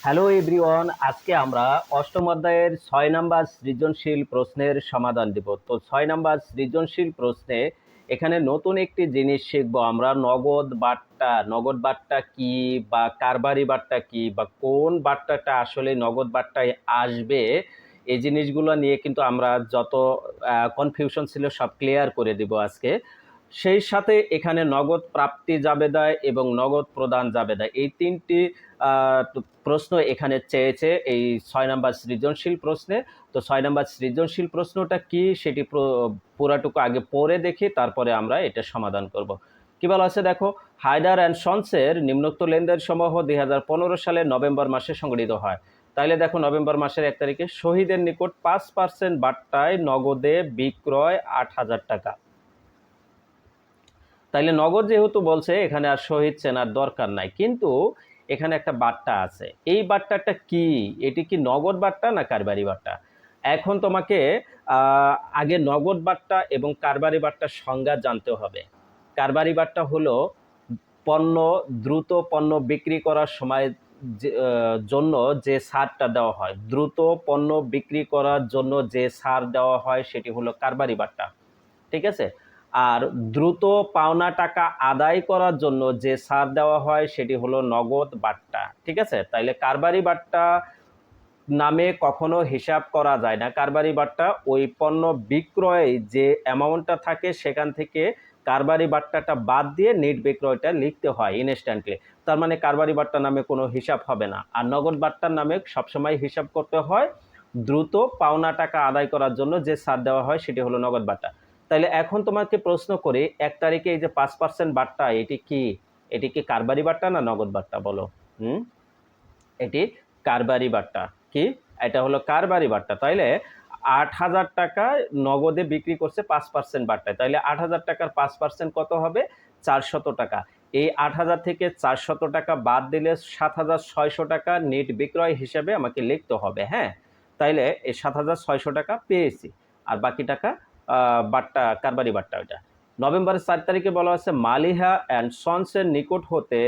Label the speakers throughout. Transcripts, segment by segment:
Speaker 1: Hello everyone, আজকে আমরা অষ্টম অধ্যায়ের 6 নম্বর সৃজনশীল প্রশ্নের সমাধান দিব। তো 6 নম্বর সৃজনশীল প্রশ্নে এখানে নতুন একটি জিনিস শিখবো আমরা, নগদ বার্তা কি বা কারবারি বার্তা কি বা কোন বার্তাটা আসলে নগদ বার্তায় আসবে, এই জিনিসগুলো নিয়ে কিন্তু আমরা যত কনফিউশন ছিল সব ক্লিয়ার করে দিব আজকে। সেই সাথে এখানে নগদ প্রাপ্তি জাবেদা এবং নগদ প্রদান জাবেদা, এই তিনটি প্রশ্ন এখানে চেয়েছে এই 6 নম্বর সৃজনশীল প্রশ্নে। তো 6 নম্বর সৃজনশীল প্রশ্নটা কি সেটি পুরাটুকু আগে পড়ে দেখি, তারপরে আমরা এটা সমাধান করব। কি বলা আছে দেখো, হায়দার অ্যান্ড সন্সের নিম্নোক্ত লেনদেন সমূহ 2015 সালের নভেম্বর মাসে সংগঠিত হয়। তাইলে দেখো, নভেম্বর মাসের 1 তারিখে শহীদের নিকট 5% বাট্টায় নগদে বিক্রয় 8,000 টাকা। তাইলে নগদ যেহেতু বলছে, এখানে আর শহীদ চেনার দরকার নাই, কিন্তু এখানে একটা বার্তা আছে। এই বার্তাটা কি? এটি কি নগদ বার্তা না কারবারি বার্তা? এখন তোমাকে আগে নগদ বার্তা এবং কারবারি বার্তার সংজ্ঞা জানতে হবে। কারবারি বার্তা হলো দ্রুত পণ্য বিক্রি করার সময় জন্য যে ছাড়টা দেওয়া হয়, দ্রুত পণ্য বিক্রি করার জন্য যে ছাড় দেওয়া হয় সেটি হলো কারবারি বার্তা। ঠিক আছে? আর দ্রুত পাওনা টাকা আদায় করার জন্য যে ছাড় দেওয়া হয় সেটি হলো নগদ বার্তা। ঠিক আছে? তাইলে কারবারি বার্তা নামে কখনো হিসাব করা যায় না। কারবারি বার্তা ওই পণ্য বিক্রয়ে যে অ্যামাউন্টটা থাকে সেখান থেকে কারবারি বার্তাটা বাদ দিয়ে নেট বিক্রয়টা লিখতে হয় ইনস্ট্যান্টলি। তার মানে কারবারি বার্তা নামে কোনো হিসাব হবে না। আর নগদ বার্তার নামে সবসময় হিসাব করতে হয় দ্রুত পাওনা টাকা আদায় করার জন্য যে ছাড় দেওয়া হয় সেটি হলো নগদ বার্তা। তাইলে এখন তোমাকে প্রশ্ন করি, 1 তারিখে এই যে 5% বার্তা, এটি কি? এটি কি কারবারি বার্তা না নগদ বার্তা বলো? এটি কারবারি বার্তা। কি? এটা হলো কারবারি বার্তা। তাইলে 8,000 টাকা নগদে বিক্রি করছে 5% বার্তায়। তাইলে 8,000 টাকার 5% কত হবে? 400 টাকা। এই 8,000 থেকে 400 টাকা বাদ দিলে 7,600 টাকা নেট বিক্রয় হিসেবে আমাকে লিখতে হবে। হ্যাঁ, তাইলে এই 7,600 টাকা পেয়েছি, আর বাকি টাকা বার্তা, কারবারি বার্তা ওইটা। নভেম্বরের 4 তারিখে বলা হচ্ছে মালিহা অ্যান্ড সন্সের নিকট হতে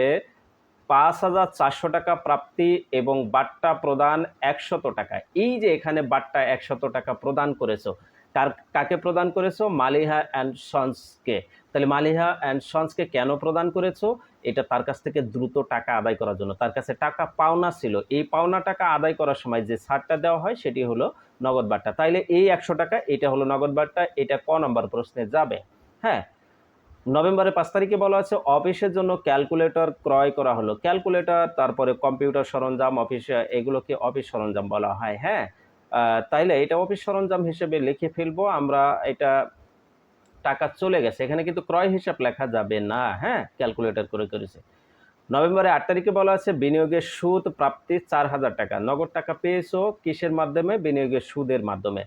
Speaker 1: 5,400 টাকা প্রাপ্তি এবং বাট্টা প্রদান 100 টাকা। এই যে এখানে বাট্টা 100 টাকা প্রদান করেছো, কাকে প্রদান করেছো? মালিহা অ্যান্ড সন্সকে। তাহলে মালিহা অ্যান্ড সন্সকে কেন প্রদান করেছো? এটা তার কাছ থেকে দ্রুত টাকা আদায় করার জন্য। তার কাছে টাকা পাওনা ছিল, এই পাওনা টাকা আদায় করার সময় যে ছাড়টা দেওয়া হয় সেটি হলো নগদ বাট্টা। তাইলে এই 100 টাকা এটা হলো নগদ বাট্টা। এটা ক নম্বর প্রশ্নে যাবে। হ্যাঁ, নভেম্বরের 5 তারিখে বলা আছে অফিসের জন্য ক্যালকুলেটর ক্রয় করা হলো। ক্যালকুলেটর, তারপরে কম্পিউটার সরঞ্জাম, এগুলোকে অফিস সরঞ্জাম বলা হয়। হ্যাঁ, তাইলে এটা অফিস সরঞ্জাম হিসেবে লিখে ফেলবো আমরা। এটা টাকা চলে গেছে, এখানে কিন্তু ক্রয় হিসাব লেখা যাবে না। হ্যাঁ, ক্যালকুলেটর করে করেছে। নভেম্বরের 8 তারিখে বলা আছে বিনিয়োগের সুদ প্রাপ্তি 4,000 টাকা। নগদ টাকা পেয়েছো কিসের মাধ্যমে? বিনিয়োগের সুদের মাধ্যমে।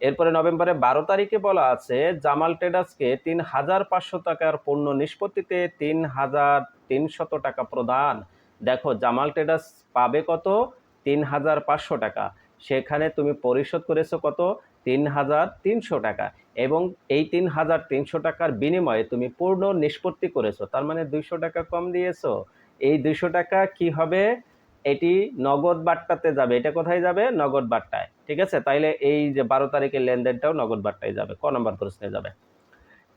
Speaker 1: এরপরে নভেম্বরের 12 তারিখে বলা আছে জামাল ট্রেডার্সকে 3,500 টাকার পণ্য নিষ্পত্তিতে 3,300 টাকা প্রদান। দেখো, জামাল ট্রেডার্স পাবে কত? 3,500 টাকা। সেখানে তুমি পরিশোধ করেছো কত? 3,300 টাকা। এবং এই 3,300 টাকার বিনিময়ে তুমি পূর্ণ নিষ্পত্তি করেছো, তার মানে 200 টাকা কম দিয়েছো। এই 200 টাকা কি হবে? এটি নগদ বাট্টাতে যাবে। এটা কোথায় যাবে? নগদ বাট্টায়। ঠিক আছে? তাইলে এই যে 12 তারিখের লেনদেনটাও নগদ বাট্টায় যাবে, ক নম্বর প্রশ্নে যাবে।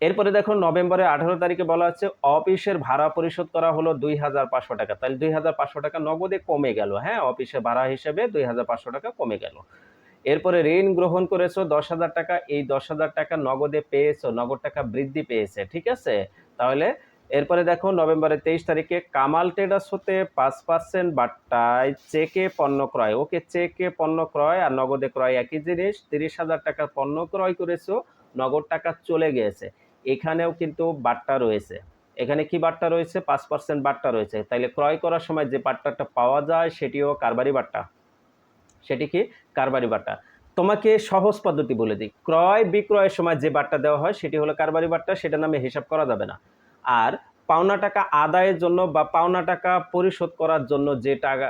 Speaker 1: এরপরে দেখো, নভেম্বরের 18 তারিখে বলা হচ্ছে অফিসের ভাড়া পরিশোধ করা হলো 2,500 টাকা। তাহলে 2,500 টাকা নগদে কমে গেল। হ্যাঁ, অফিসের ভাড়া হিসেবে 2,500 টাকা কমে গেল। এরপরে ঋণ গ্রহণ করেছো 10,000 টাকা। এই 10,000 টাকা নগদে পেয়েছো, নগদ টাকা বৃদ্ধি পেয়েছে। ঠিক আছে? তাহলে এরপরে দেখো, নভেম্বরের 23 তারিখে কামাল ট্রেডার্স হতে 5% বাট্টায় চেকে পণ্য ক্রয়। ওকে, চেকে পণ্য ক্রয় আর নগদে ক্রয় একই জিনিস। 30,000 টাকার পণ্য ক্রয় করেছো, নগদ টাকা চলে গিয়েছে। এখানেও কিন্তু বাট্টা রয়েছে। এখানে কি বাট্টা রয়েছে? 5% বাট্টা রয়েছে। তাইলে ক্রয় করার সময় যে বাট্টাটা পাওয়া যায় সেটিও কারবারি বাট্টা। সেটি কি? কারবারি বাট্টা। তোমাকে সহজ পদ্ধতি বলে দিই, ক্রয় বিক্রয়ের সময় যে বাট্টা দেওয়া হয় সেটি হলো কারবারি বাট্টা, সেটা নামে হিসাব করা যাবে না। আর পাওনা টাকা আদায়ের জন্য বা পাওনা টাকা পরিশোধ করার জন্য যে টাকা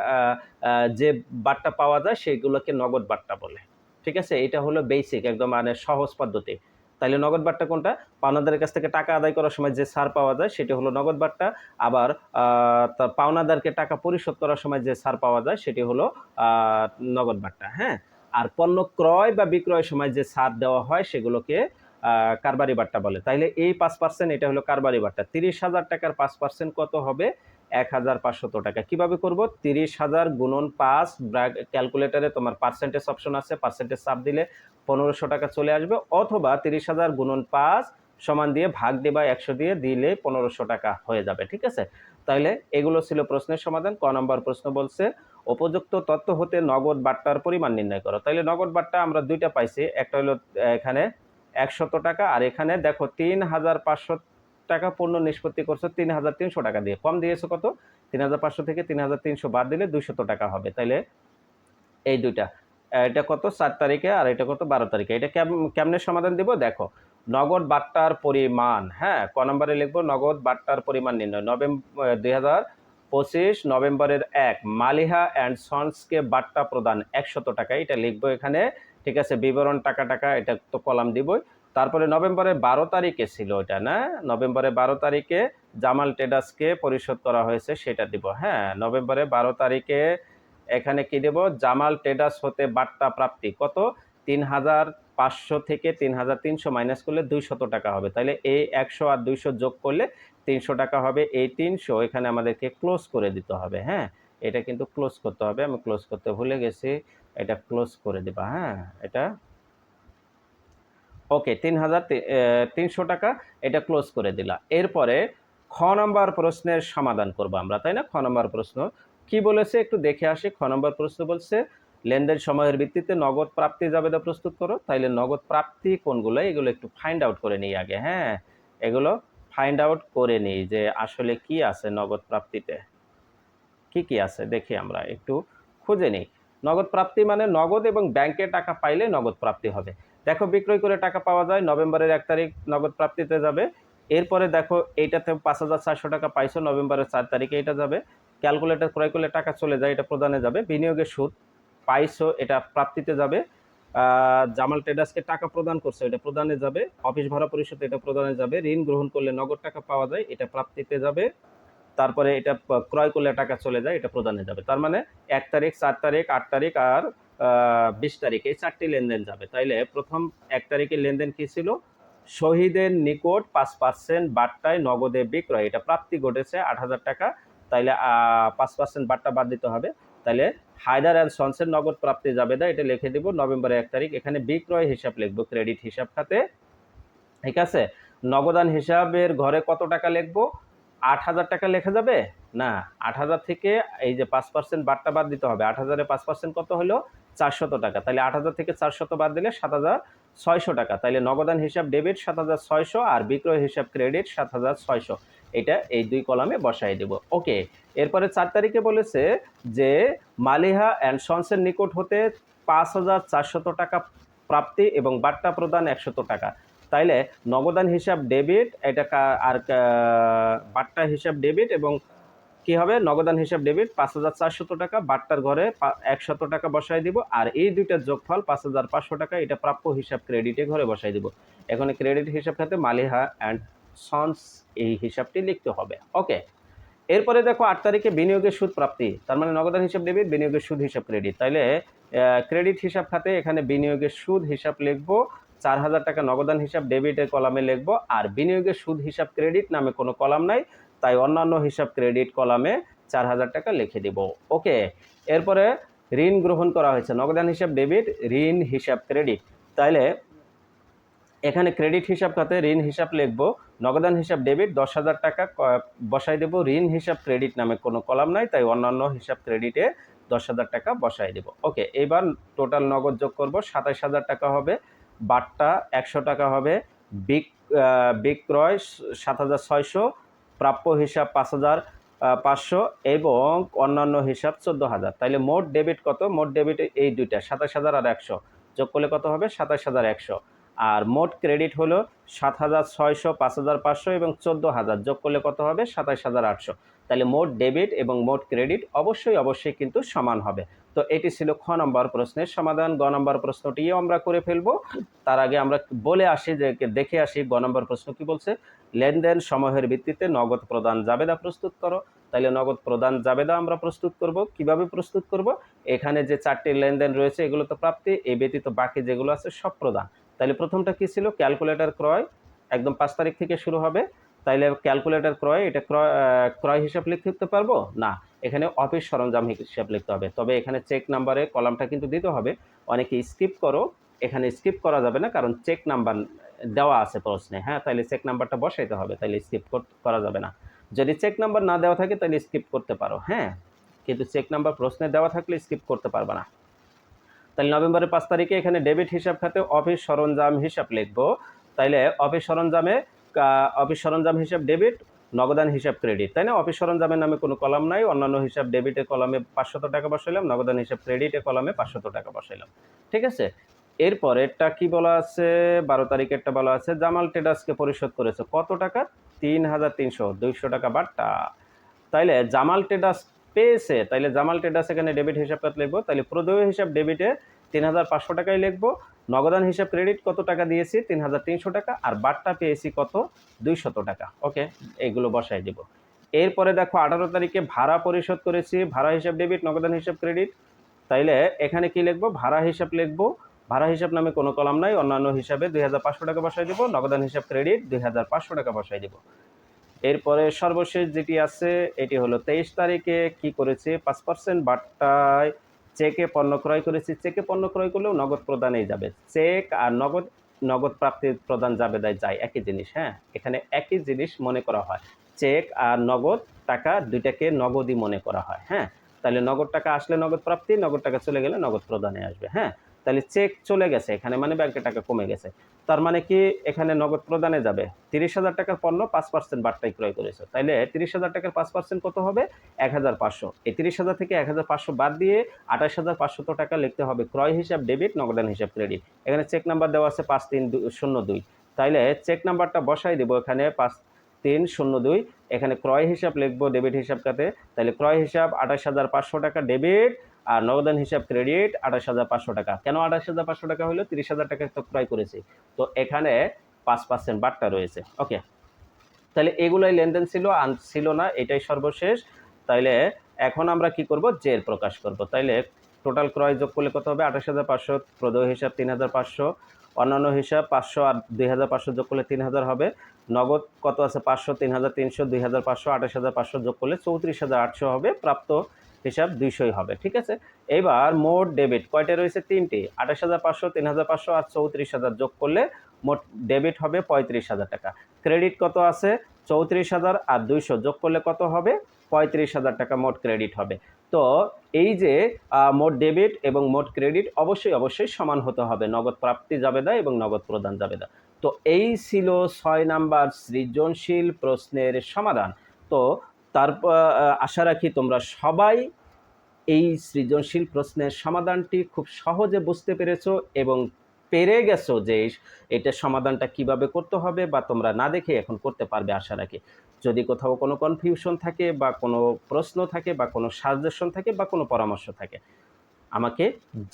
Speaker 1: যে বাট্টা পাওয়া যায় সেগুলোকে নগদ বাট্টা বলে। ঠিক আছে? এটা হলো বেসিক, একদম মানে সহজ পদ্ধতি। তাইলে নগদ বাট্টা কোনটা? পাওনাদারের কাছ থেকে টাকা আদায় করার সময় যে ছাড় পাওয়া যায় সেটি হলো নগদ বাট্টা। আবার পাওনাদারকে টাকা পরিশোধ করার সময় যে ছাড় পাওয়া যায় সেটি হলো নগদ বাট্টা। হ্যাঁ, আর পণ্য ক্রয় বা বিক্রয়ের সময় যে ছাড় দেওয়া হয় সেগুলোকে কারবারি বাট্টা বলে। তাইলে এই 5% এটা হলো কারবারি বাট্টা। 30,000 টাকার 5% কত হবে? 1,500 টাকা। কিভাবে করব? 30,000 গুণন 5, ক্যালকুলেটরে তোমার পার্সেন্টেজ অপশন আছে, পার্সেন্টেজ চাপ দিলে 1500 টাকা চলে আসবে, অথবা 30,000 গুণন 5 সমান দিয়ে ভাগ দিবা 100 দিয়ে দিলে 1500 টাকা হয়ে যাবে। ঠিক আছে? তাইলে এগুলো ছিল প্রশ্নের সমাধান। ক নম্বর প্রশ্ন বলছে উপযুক্ত তথ্য হতে নগদ বাট্টার পরিমাণ নির্ণয় করো। তাইলে নগদ বাট্টা আমরা দুইটা পাইছি, একটা হলো এখানে 100 টাকা, আর এখানে দেখো 3,500 টাকা পণ্য নিষ্পত্তি করছো 3,300 টাকা দিয়ে, কম দিয়েছো কত? 3,500 থেকে 3,300 বাদ দিলে 200 টাকা হবে। তাইলে এই দুইটা, এটা কত 4 তারিখে আর এটা কত 12 তারিখে। এটা কেমনে সমাধান দিব? দেখো, নগদ বাট্টার পরিমাণ, হ্যাঁ, ক নম্বরে লিখবো নগদ বাট্টার পরিমাণ নির্ণয়। 2025 নভেম্বরের 1 মালিহা অ্যান্ড সন্সকে বাট্টা প্রদান 100 টাকা, এটা লিখবো এখানে। ঠিক আছে, বিবরণ টাকা টাকা এটা তো কলাম দিবই। তারপরে নভেম্বরের 12 তারিখে ছিল এটা, না, নভেম্বরের 12 তারিখে জামাল ট্রেডার্সকে পরিশোধ করা হয়েছে সেটা দিব। হ্যাঁ, নভেম্বরের 12 তারিখে এখানে কি দেব? জামাল ট্রেডার্স হতে বাট্টা প্রাপ্তি কত? 3,500 থেকে 3,300 মাইনাস করলে 200 টাকা হবে। তাহলে এই 100 আর 200 যোগ করলে 300 টাকা হবে। এই 300 এখানে আমাদেরকে ক্লোজ করে দিতে হবে। হ্যাঁ, এটা কিন্তু ক্লোজ করতে হবে, আমি ক্লোজ করতে ভুলে গেছি, এটা ক্লোজ করে দিবা। হ্যাঁ, এটা ওকে, 3,300 টাকা এটা ক্লোজ করে দিলা। এরপরে খ নম্বর প্রশ্নের সমাধান করব আমরা, তাই না? খ নম্বর প্রশ্ন কি বলেছে একটু দেখে আসি। খ নম্বর প্রশ্ন বলছে লেনদেন সময়ের ভিত্তিতে নগদ প্রাপ্তি জাবেদা প্রস্তুত করো। তাইলে নগদ প্রাপ্তি কোনগুলো এগুলো একটু ফাইন্ড আউট করে নিই আগে। হ্যাঁ, এগুলো ফাইন্ড আউট করে নিই যে আসলে কি আছে নগদ প্রাপ্তিতে, কি কি আছে দেখি, আমরা একটু খুঁজে নিই। নগদ প্রাপ্তি মানে নগদ এবং ব্যাংকে টাকা পাইলে নগদ প্রাপ্তি হবে। দেখো, বিক্রয় করে টাকা পাওয়া যায়, নভেম্বরের 1 তারিখ নগদ প্রাপ্তিতে যাবে। এরপরে দেখো এইটাতে 5,400 টাকা পাইছো, নভেম্বরের 4 তারিখে এটা যাবে। ক্যালকুলেটর ক্রয় করলে টাকা চলে যায়, এটা প্রদানে যাবে। বিনিয়োগের সুদ পাইছো, এটা প্রাপ্তিতে যাবে। জামাল ট্রেডার্সকে টাকা প্রদান করছে, এটা প্রদানে যাবে। অফিস ভাড়া পরিশোধ, এটা প্রদানে যাবে। ঋণ গ্রহণ করলে নগদ টাকা পাওয়া যায়, এটা প্রাপ্তিতে যাবে। তারপরে এটা ক্রয় করলে টাকা চলে যায়, এটা প্রদানে যাবে। তার মানে 1 তারিখ, 4 তারিখ, 8 তারিখ আর 20 তারিখ, এই 4টি লেনদেন যাবে। তাইলে প্রথম 1 তারিখের লেনদেন কি ছিল? শহীদের নিকট 5% বাট্টায় নগদে বিক্রয়, এটা প্রাপ্তি ঘটেছে 8,000 টাকা। তাইলে 5% বাট্টা বাদ দিতে হবে। তাইলে হায়দার অ্যান্ড সন্সের নগদ প্রাপ্তি জাবেদা, এটা লিখে দিব নভেম্বরের 1 তারিখ। এখানে বিক্রয় হিসাব লিখবো ক্রেডিট হিসাব খাতে। ঠিক আছে, নগদান হিসাবের ঘরে কত টাকা লিখবো? 8,000 টাকা লেখা যাবে না? 8,000 থেকে এই যে 5% বাট্টা বাদ দিতে হবে। 8,000 এর 5% কত হলো? 400 টাকা। তাহলে 8,000 থেকে 400 বাদ দিলে 7,600 টাকা। তাহলে নগদান হিসাব ডেবিট 7,600 আর বিক্রয় হিসাব ক্রেডিট 7,600। এটা এই দুই কলামে বসাই দেব। ওকে, এরপরে 4 তারিখে বলেছে যে মালিহা অ্যান্ড সন্সের নিকট হতে 5,400 টাকা প্রাপ্তি এবং বাট্টা প্রদান 100 টাকা। তাইলে নগদান হিসাব ডেবিট, এটা আর বাট্টা হিসাব ডেবিট, এবং কি হবে? নগদান হিসাব ডেবিট 5,400 টাকা, বাট্টার ঘরে 100 টাকা বসাই দিব, আর এই দুইটার যোগফল 5,500 টাকা, এটা প্রাপ্য হিসাব ক্রেডিটে ঘরে বসাই দিব। এখন ক্রেডিট হিসাব খাতে মালিহা অ্যান্ড সন্স এই হিসাবটি লিখতে হবে। ওকে, এরপরে দেখো 8 তারিখে বিনিয়োগের সুদ প্রাপ্তি, তার মানে নগদান হিসাব ডেবিট, বিনিয়োগের সুদ হিসাব ক্রেডিট। তাইলে ক্রেডিট হিসাব খাতে এখানে বিনিয়োগের সুদ হিসাব লিখবো 4,000 টাকা, নগদান হিসাব ডেবিটের কলামে লিখবো, আর বিনিয়োগের সুদ হিসাব ক্রেডিট নামে কোনো কলাম নাই, তাই অন্যান্য হিসাব ক্রেডিট কলামে 4,000 টাকা লিখে দিব। ওকে, এরপরে ঋণ গ্রহণ করা হয়েছে, নগদান হিসাব ডেবিট, ঋণ হিসাব ক্রেডিট। তাইলে এখানে ক্রেডিট হিসাব খাতে ঋণ হিসাব লিখবো, নগদান হিসাব ডেবিট 10,000 টাকা বসাই দেব। ঋণ হিসাব ক্রেডিট নামে কোনো কলাম নাই, তাই অন্যান্য হিসাব ক্রেডিটে 10,000 টাকা বসাই দেব। ওকে, এবার টোটাল নগদ যোগ করব, 27,000 টাকা হবে। বাট্টা 100 টাকা হবে। বিক্রয় 7,600, প্রাপ্য হিসাব 5,500 এবং অন্যান্য হিসাব 14,000। তাইলে মোট ডেবিট কত? মোট ডেবিট এই দুইটা 27,000 আর 100 যোগ করলে কত হবে? 27,100। আর মোট ক্রেডিট হলো 7,600, 5,500 এবং 14,000 যোগ করলে কত হবে? 27,800। তাহলে মোট ডেবিট এবং মোট ক্রেডিট অবশ্যই অবশ্যই কিন্তু সমান হবে। তো এটি ছিল খ নম্বর প্রশ্নের সমাধান। গ নম্বর প্রশ্নটিও আমরা করে ফেলবো। তার আগে আমরা বলে আসি যে দেখে আসি গ নম্বর প্রশ্ন কি বলছে। লেনদেন সমূহের ভিত্তিতে নগদ প্রদান জাবেদা প্রস্তুত করো। তাহলে নগদ প্রদান জাবেদা আমরা প্রস্তুত করব। কিভাবে প্রস্তুত করব? এখানে যে 4টি লেনদেন রয়েছে এগুলো তো প্রাপ্তি, এই ব্যতীত বাকি যেগুলো আছে সব প্রদান। তাহলে প্রথমটা কি ছিল? ক্যালকুলেটর ক্রয়, একদম 5 তারিখ থেকে শুরু হবে। তাইলে ক্যালকুলেটর ক্রয়, এটা ক্রয় হিসাব লিখতে পারবো না, এখানে অফিস সরঞ্জাম হিসাব লিখতে হবে। তবে এখানে চেক নাম্বারে কলামটা কিন্তু দিতে হবে। অনেকে স্কিপ করো, এখানে স্কিপ করা যাবে না, কারণ চেক নাম্বার দেওয়া আছে প্রশ্নে। হ্যাঁ, তাইলে চেক নাম্বারটা বসাইতে হবে, তাইলে স্কিপ করা যাবে না। যদি চেক নাম্বার না দেওয়া থাকে তাহলে স্কিপ করতে পারো, হ্যাঁ, কিন্তু চেক নাম্বার প্রশ্নে দেওয়া থাকলে স্কিপ করতে পারবে না। তাহলে নভেম্বরের 5 তারিখে এখানে ডেবিট হিসাব খাতে অফিস সরঞ্জাম হিসাব লিখবো। তাইলে অফিস সরঞ্জাম হিসাব ডেবিট, নগদান হিসাব ক্রেডিট, তাই না? অফিস সরঞ্জামের নামে কোনো কলাম নাই, অন্যান্য হিসাব ডেবিটের কলামে 500 টাকা বসাইলাম, নগদান হিসাব ক্রেডিটের কলামে 500 টাকা বসাইলাম। ঠিক আছে, এরপরেরটা কি বলা আছে? 12 তারিখেরটা বলা আছে জামাল ট্রেডার্সকে পরিশোধ করেছে কত টাকা? 3,300, 200 টাকা বাট্টা। তাইলে জামাল ট্রেডার্স পেয়েছে, তাইলে জামাল ট্রেডার্স এখানে ডেবিট হিসাব কত লিখবো? তাহলে প্রদেয় হিসাব ডেবিটে 3,500 টাকাই লিখবো। নগদান হিসাব ক্রেডিট কত টাকা দিয়েছি? 3,300 টাকা। আর বাট্টা পেয়েছি কত? 200 টাকা। ওকে, এইগুলো বসাই দিব। এরপরে দেখো 18 তারিখে ভাড়া পরিশোধ করেছি, ভাড়া হিসাব ডেবিট, নগদান হিসাব ক্রেডিট। তাইলে এখানে কি লিখবো? ভাড়া হিসাব লিখবো। ভাড়া হিসাব নামে কোনো কলাম নাই, অন্যান্য হিসাবে 2,500 টাকা বসাই দিব, নগদান হিসাব ক্রেডিট 2,500 টাকা বসাই দিব। এরপরে সর্বশেষ যেটি আছে এটি হলো 23 তারিখে কি করেছি? 5% বাট্টায় চেকে পণ্য ক্রয় করেছি। চেকে পণ্য ক্রয় করলেও নগদ প্রদানেই যাবে। চেক আর নগদ প্রাপ্তির প্রদান জাবেদায় যায়, একই জিনিস। হ্যাঁ, এখানে একই জিনিস মনে করা হয়। চেক আর নগদ টাকা দুইটাকে নগদই মনে করা হয়। হ্যাঁ, তাহলে নগদ টাকা আসলে নগদ প্রাপ্তি, নগদ টাকা চলে গেলে নগদ প্রদানে আসবে। হ্যাঁ, তাহলে চেক চলে গেছে এখানে, মানে ব্যাংকে টাকা কমে গেছে। তার মানে কি এখানে নগদ প্রদানে যাবে। 30,000 টাকার পণ্য 5% বাট্টায় ক্রয় করেছে, তাইলে 30,000 টাকার 5% কত হবে? 1,500। এই 30,000 থেকে 1,500 বাদ দিয়ে 28,500 টাকা লিখতে হবে ক্রয় হিসাব ডেবিট, নগদান হিসাব ক্রেডিট। এখানে চেক নাম্বার দেওয়া আছে 5302, তাইলে চেক নাম্বারটা বসাই দেবো এখানে 5302। এখানে ক্রয় হিসাব লিখবো ডেবিট হিসাব খাতে, তাহলে ক্রয় হিসাব 28,500 টাকা ডেবিট, আর নগদান হিসাব ক্রেডিট 28,500 টাকা। কেন 28,500 টাকা হলো? 30,000 টাকা তো ক্রয় করেছি, তো এখানে 5% বাট্টা রয়েছে। ওকে, তাহলে এগুলোই লেনদেন ছিল না, এটাই সর্বশেষ। তাইলে এখন আমরা কি করব? জের প্রকাশ করব। তাইলে টোটাল ক্রয় যোগ করলে কত হবে? 28,500, প্রদেয় হিসাব 3,500, অন্যান্য হিসাব 500 আর 2,500 যোগ করলে 3,000 হবে। নগদ কত আছে? 500, 3,300, 2,500, 28,500 যোগ করলে 34,800 হবে। প্রাপ্ত হিসাব 200 হবে। ঠিক আছে, এবার মোট ডেবিট কয়টা রয়েছে? 3টি। 28,500, 3,500 আর 34,000 যোগ করলে মোট ডেবিট হবে 35,000 টাকা। ক্রেডিট কত আছে? 34,000 আর 200 যোগ করলে কত হবে? 35,000 টাকা মোট ক্রেডিট হবে। তো এই যে মোট ডেবিট এবং মোট ক্রেডিট অবশ্যই সমান হতে হবে, নগদ প্রাপ্তি জাবেদা এবং নগদ প্রদান জাবেদা। তো এই ছিল 6 নাম্বার সৃজনশীল প্রশ্নের সমাধান। তো তারপর আশা রাখি তোমরা সবাই এই সৃজনশীল প্রশ্নের সমাধানটি খুব সহজে বুঝতে পেরেছো এবং পেরে গেছো যে এটা সমাধানটা কিভাবে করতে হবে, বা তোমরা না দেখে এখন করতে পারবে আশা রাখি। যদি কোথাও কোনো কনফিউশন থাকে বা কোনো প্রশ্ন থাকে বা কোনো সাজেশন থাকে বা কোনো পরামর্শ থাকে, আমাকে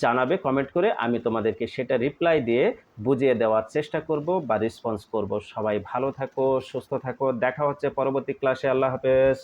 Speaker 1: জানাবে কমেন্ট করে, আমি তোমাদেরকে সেটা রিপ্লাই দিয়ে বুঝিয়ে দেওয়ার চেষ্টা করব বা রেসপন্স করব। সবাই ভালো থাকো, সুস্থ থাকো, দেখা হচ্ছে পরবর্তী ক্লাসে। আল্লাহ হাফেজ।